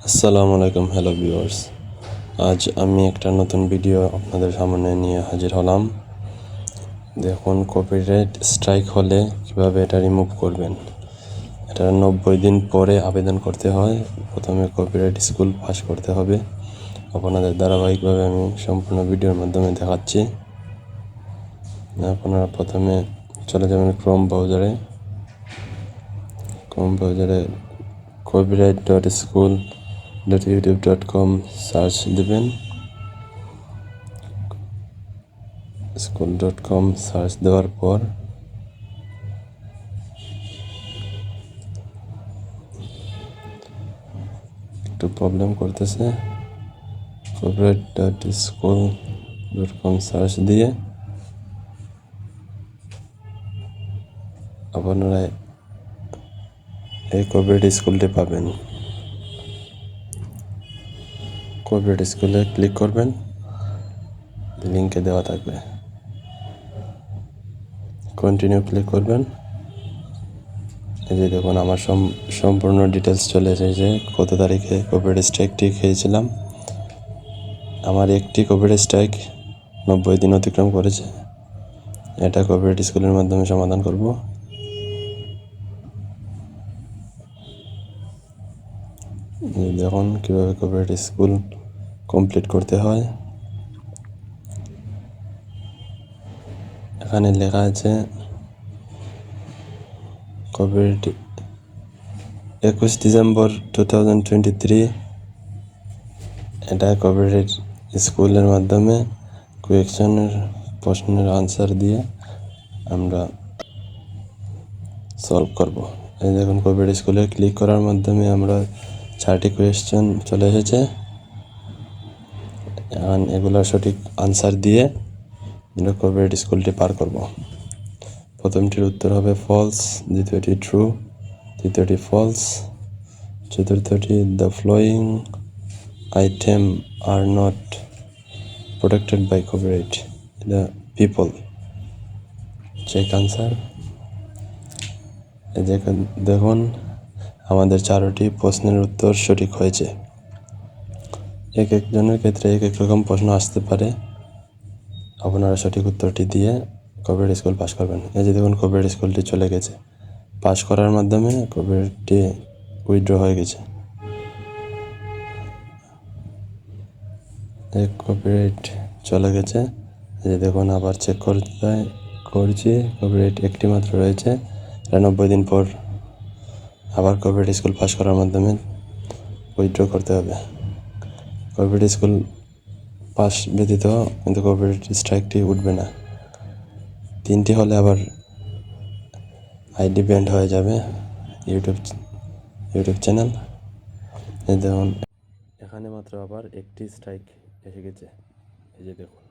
আসসালামু আলাইকুম, hello viewers. আজ আমি একটা নতুন ভিডিও আপনাদের সামনে নিয়ে হাজির হলাম। দেখুন, কপিরাইট স্ট্রাইক হলে কিভাবে এটা রিমুভ করবেন। এটা 90 দিন পরে আবেদন করতে হয়। প্রথমে কপিরাইট স্কুল পাস করতে হবে। আপনাদের ধারাবাহিকভাবে আমি সম্পূর্ণ ভিডিওর মাধ্যমে দেখাচ্ছি। আপনারা প্রথমে চলে যাবেন ক্রোম ব্রাউজারে copyright.school.youtube.com সার্চ দেবেন। school.com সার্চ দেওয়ার পর একটু প্রবলেম করতেছে। copyright.school.com সার্চ দিয়ে আপনারা এই কপিরাইট স্কুলটি পাবেন। কপিরাইট স্কুলে ক্লিক করবেন, লিঙ্কে দেওয়া থাকবে। কন্টিনিউ ক্লিক করবেন। এই যে দেখুন, আমার সম্পূর্ণ ডিটেলস চলে এসেছে। কত তারিখে কপিরাইট স্ট্রাইকটি খেয়েছিলাম। আমার একটি কপিরাইট স্ট্রাইক 90 দিন অতিক্রম করেছে। এটা কপিরাইট স্কুলের মাধ্যমে সমাধান করব। দেখুন কীভাবে কপিরাইট স্কুল কমপ্লিট করতে হয়। এখানে লেখা আছে কপিরাইট 21 ডিসেম্বর 2023। এটা কপিরাইট স্কুলের মাধ্যমে কোয়েকশনের প্রশ্নের আনসার দিয়ে আমরা সলভ করব। এই দেখুন, কপিরাইট স্কুলে ক্লিক করার মাধ্যমে আমরা 4টি কোয়েশ্চেন চলে এসেছে। এখন এগুলোর সঠিক আনসার দিয়ে আমরা কপিরাইট স্কুলটি পার করব। প্রথমটির উত্তর হবে ফলস, দ্বিতীয়টি ট্রু, তৃতীয়টি ফলস, চতুর্থটি the following item are not protected by copyright the people. Check answer. দেখুন, আমাদের 4টি প্রশ্নের উত্তর সঠিক হয়েছে। এক একজনের ক্ষেত্রে এক এক রকম প্রশ্ন আসতে পারে। আপনারা সঠিক উত্তরটি দিয়ে কপিরাইট স্কুল পাস করবেন। এই যে দেখুন, কপিরাইট স্কুলটি চলে গেছে। পাস করার মাধ্যমে কপিরাইটটি উইথড্র হয়ে গেছে। এক কপিরাইট চলে গেছে। এই যে দেখুন, আবার চেক করছি, কপিরাইট একটি মাত্র রয়েছে। 90 দিন পর আবার কপিরাইট স্কুল পাস করার মাধ্যমে উইথড্র করতে হবে। কপিরাইট স্কুল পাস ব্যতীত কিন্তু কপিরাইট স্ট্রাইকটি উঠবে না। 3টি হলে আবার আইডি ব্যান্ড হয়ে যাবে ইউটিউব চ্যানেল। এই দেখুন, এখানে মাত্র আবার একটি স্ট্রাইক এসে গেছে। এই যে দেখুন।